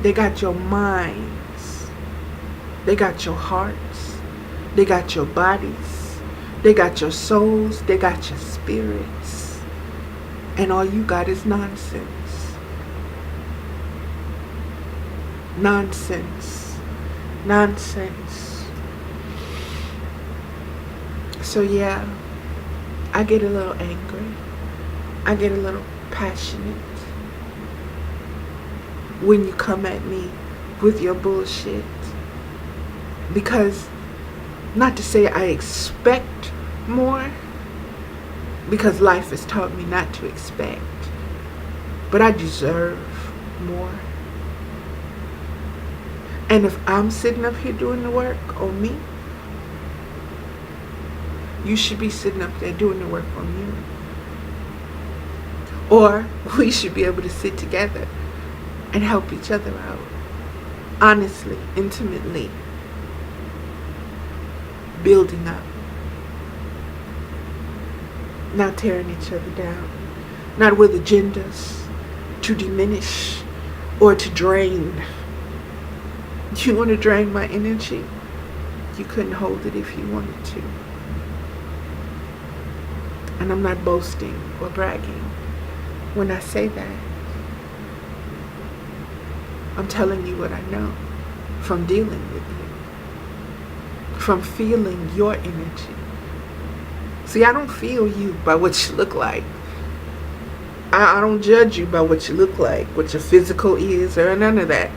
They got your minds. They got your hearts. They got your bodies. They got your souls. They got your spirits. And all you got is nonsense. Nonsense. Nonsense. So yeah, I get a little angry. I get a little passionate when you come at me with your bullshit. Because, not to say I expect more, because life has taught me not to expect, but I deserve more. And if I'm sitting up here doing the work on me, you should be sitting up there doing the work on you. Or we should be able to sit together and help each other out. Honestly, intimately. Building up. Not tearing each other down. Not with agendas to diminish or to drain. You want to drain my energy? You couldn't hold it if you wanted to. And I'm not boasting or bragging when I say that. I'm telling you what I know from dealing with you, from feeling your energy. See, I don't feel you by what you look like. I don't judge you by what you look like, what your physical is, or none of that,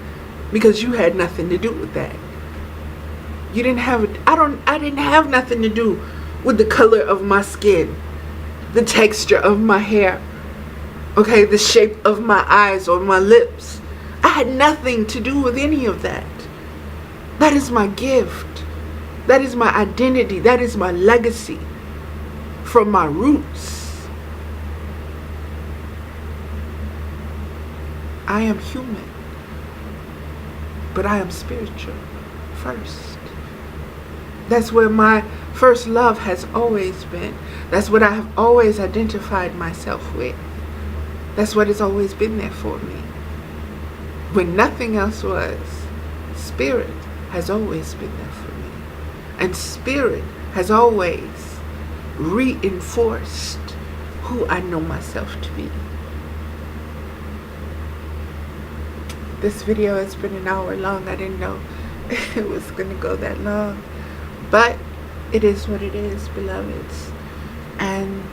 because you had nothing to do with that. You didn't have I didn't have nothing to do with the color of my skin, the texture of my hair, okay, the shape of my eyes or my lips. I had nothing to do with any of that. That is my gift. That is my identity. That is my legacy from my roots. I am human, but I am spiritual first. That's where my first love has always been. That's what I have always identified myself with. That's what has always been there for me. When nothing else was, spirit has always been there for me. And spirit has always reinforced who I know myself to be. This video has been an hour long. I didn't know it was going to go that long. But it is what it is, beloveds. And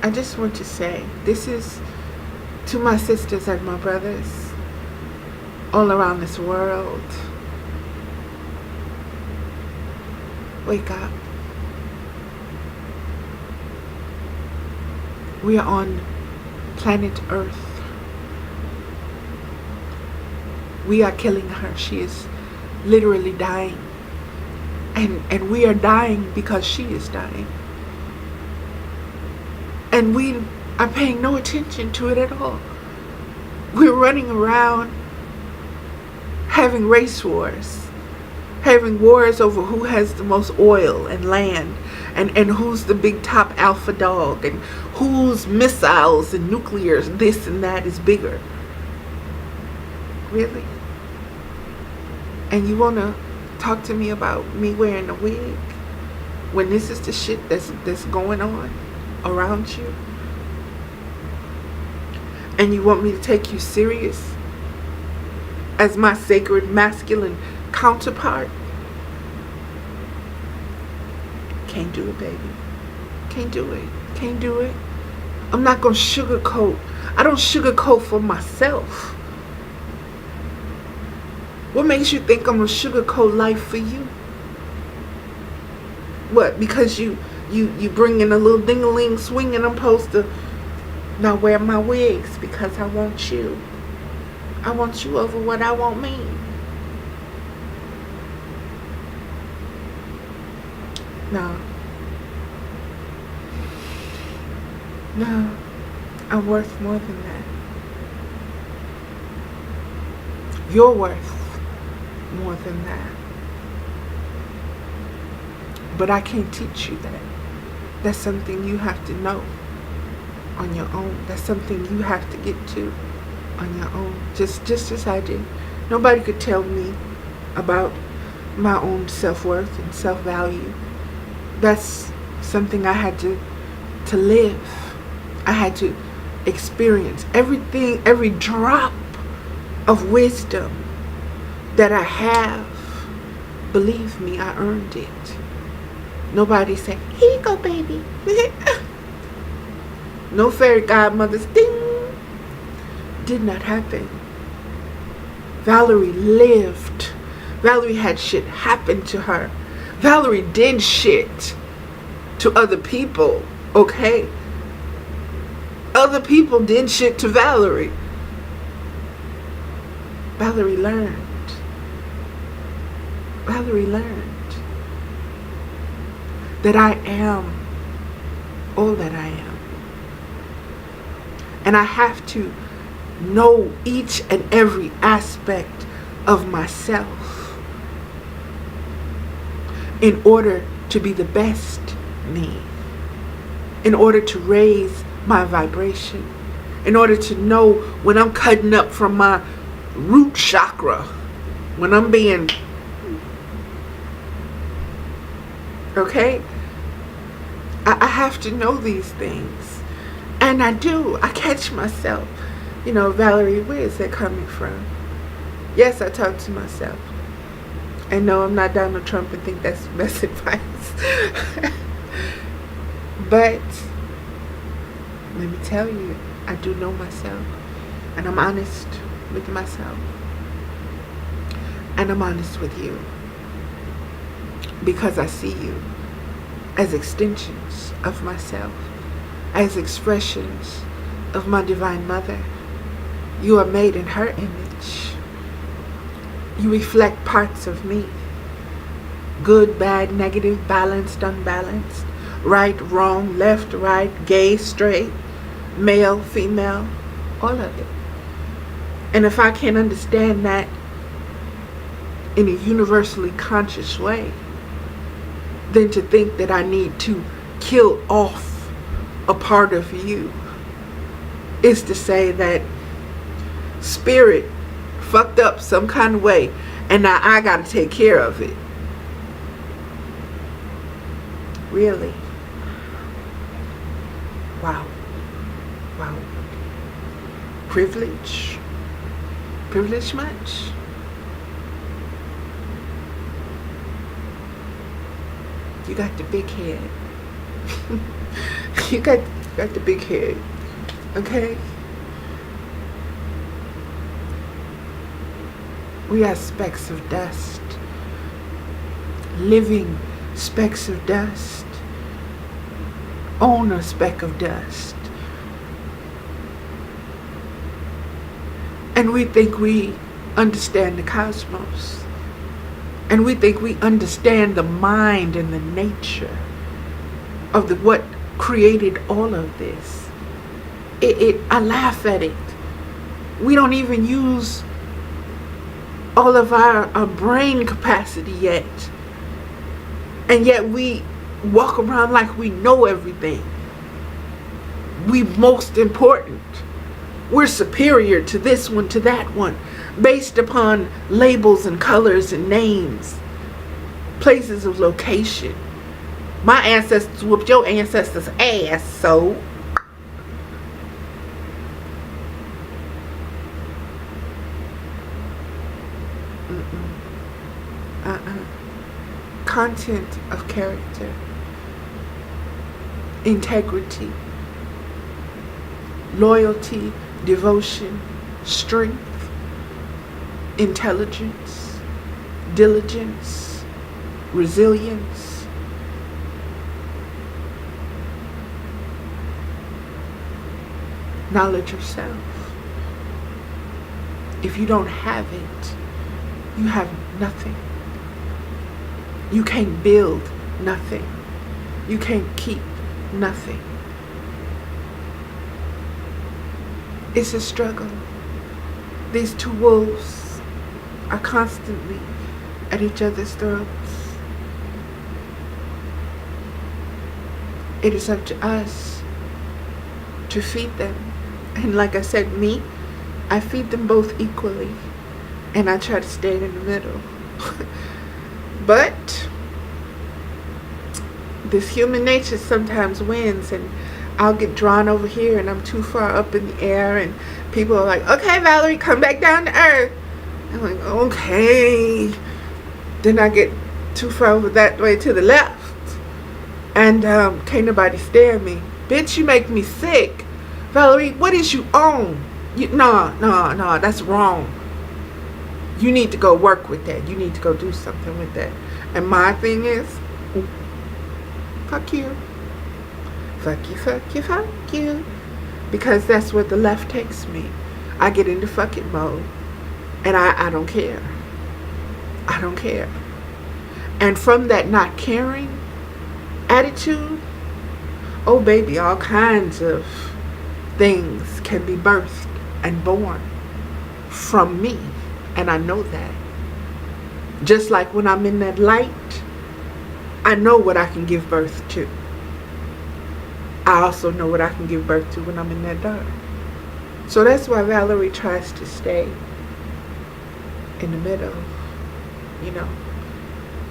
I just want to say, this is to my sisters and my brothers all around this world. Wake up. We are on planet Earth. We are killing her. She is literally dying. And we are dying because she is dying. And we are paying no attention to it at all. We're running around having race wars. Having wars over who has the most oil and land. And who's the big top alpha dog. And whose missiles and nuclear this and that is bigger. Really? And you want to talk to me about me wearing a wig when this is the shit that's going on around you? And you want me to take you serious as my sacred masculine counterpart? Can't do it, baby. Can't do it. Can't do it. I'm not going to sugarcoat. I don't sugarcoat for myself. What makes you think I'm going to sugarcoat life for you? What? Because you bring in a little ding-a-ling swing and I'm supposed to not wear my wigs because I want you. I want you over what I want me. No. No. I'm worth more than that. You're worth more than that. But I can't teach you that. That's something you have to know on your own. That's something you have to get to on your own. Just as I did. Nobody could tell me about my own self-worth and self-value. That's something I had to live. I had to experience. Everything, every drop of wisdom that I have, believe me, I earned it. Nobody said, here you go, baby. No fairy godmothers, ding. Did not happen. Valerie lived. Valerie had shit happen to her. Valerie did shit to other people, okay? Other people did shit to Valerie. Valerie learned. Valerie learned that I am all that I am. And I have to know each and every aspect of myself in order to be the best me, in order to raise my vibration, in order to know when I'm cutting up from my root chakra, when I'm being, okay? I have to know these things. And I do. I catch myself. You know, Valerie, where is that coming from? Yes, I talk to myself. And no, I'm not Donald Trump and think that's the best advice. But let me tell you, I do know myself. And I'm honest with myself. And I'm honest with you. Because I see you as extensions of myself, as expressions of my Divine Mother. You are made in her image. You reflect parts of me. Good, bad, negative, balanced, unbalanced, right, wrong, left, right, gay, straight, male, female, all of it. And if I can't understand that in a universally conscious way, then to think that I need to kill off a part of you is to say that spirit fucked up some kind of way and now I gotta take care of it. Really? Wow. Wow. Privilege? Privilege much? You got the big head. Got the big head. Okay? We are specks of dust. Living specks of dust. On a speck of dust. And we think we understand the cosmos. And we think we understand the mind and the nature of what created all of this. I laugh at it. We don't even use all of our brain capacity yet. And yet we walk around like we know everything. We most important. We're superior to this one, to that one, based upon labels and colors and names, places of location. My ancestors whooped your ancestors' ass, so. Content of character, integrity, loyalty, devotion, strength, intelligence, diligence, resilience, knowledge of self. If you don't have it, you have nothing. You can't build nothing. You can't keep nothing. It's a struggle. These two wolves are constantly at each other's throats. It is up to us to feed them. And like I said, I feed them both equally. And I try to stay in the middle. But this human nature sometimes wins, and I'll get drawn over here and I'm too far up in the air, and people are like, okay, Valerie, come back down to earth. I'm like, okay. Then I get too far over that way to the left, and can't nobody stare at me. Bitch, you make me sick. Valerie, what is you on? No, that's wrong. You need to go work with that. You need to go do something with that. And my thing is, fuck you. Fuck you, fuck you, fuck you. Because that's where the left takes me. I get into fucking mode. And I don't care. I don't care. And from that not caring attitude, oh baby, all kinds of things can be birthed and born from me. And I know that. Just like when I'm in that light, I know what I can give birth to. I also know what I can give birth to when I'm in that dark. So that's why Valerie tries to stay in the middle,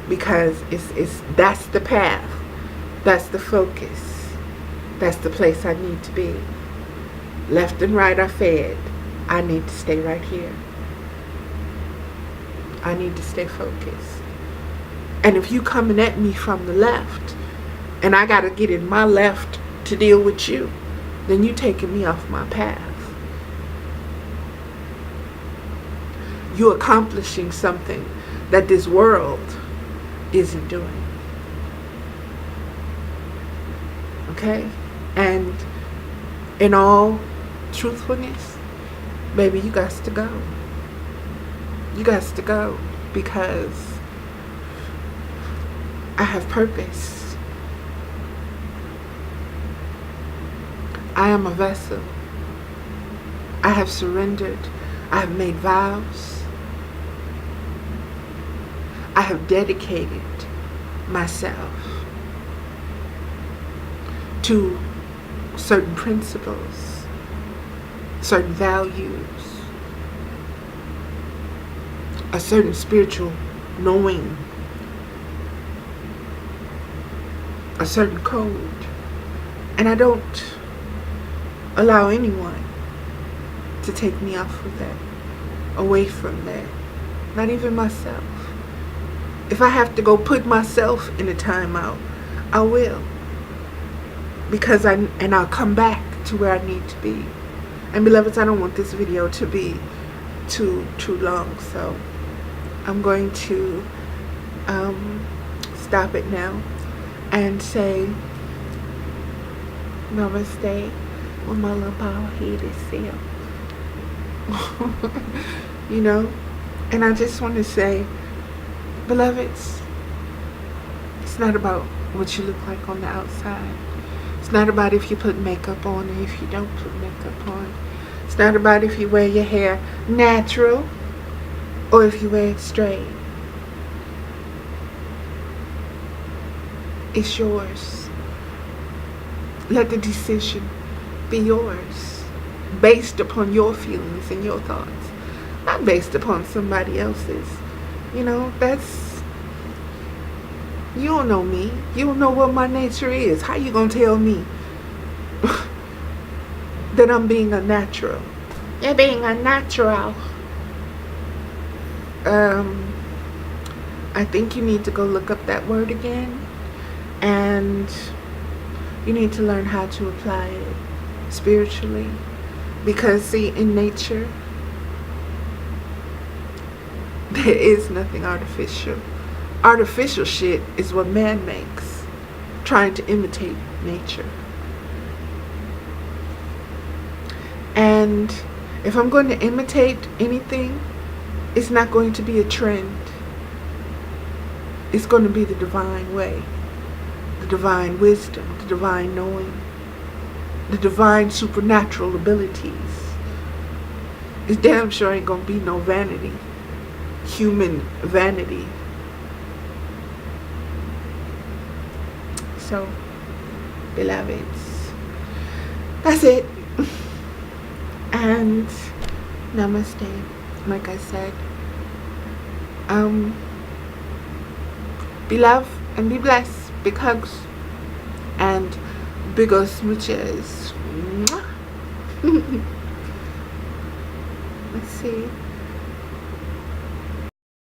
because that's the path, that's the focus, that's the place I need to be. Left and right are fed. I need to stay right here. I need to stay focused. And if you coming at me from the left, and I got to get in my left to deal with you, then you taking me off my path. You're accomplishing something that this world isn't doing. Okay? And in all truthfulness, baby, you got to go. You got to go, because I have purpose. I am a vessel. I have surrendered. I have made vows. I have dedicated myself to certain principles, certain values, a certain spiritual knowing, a certain code. And I don't allow anyone to take me off of that, away from that. Not even myself. If I have to go put myself in a timeout, I will. because I'll come back to where I need to be. And beloveds, I don't want this video to be too long, so I'm going to stop it now and say namaste with my little bald headed self. You know, and I just want to say, beloveds, it's not about what you look like on the outside. It's not about if you put makeup on or if you don't put makeup on. It's not about if you wear your hair natural or if you wear it straight. It's yours. Let the decision be yours, based upon your feelings and your thoughts, not based upon somebody else's. You know, that's, you don't know me. You don't know what my nature is. How you gonna tell me that I'm being unnatural? You're being unnatural. I think you need to go look up that word again, and you need to learn how to apply it spiritually. Because see, in nature, there is nothing artificial. Artificial shit is what man makes, trying to imitate nature. And if I'm going to imitate anything, it's not going to be a trend. It's going to be the divine way, the divine wisdom, the divine knowing, the divine supernatural abilities. It's damn sure ain't going to be no vanity, human vanity. So, beloveds, that's it. And namaste. Like I said, be loved and be blessed. Big hugs and big ol' smooches. Let's see.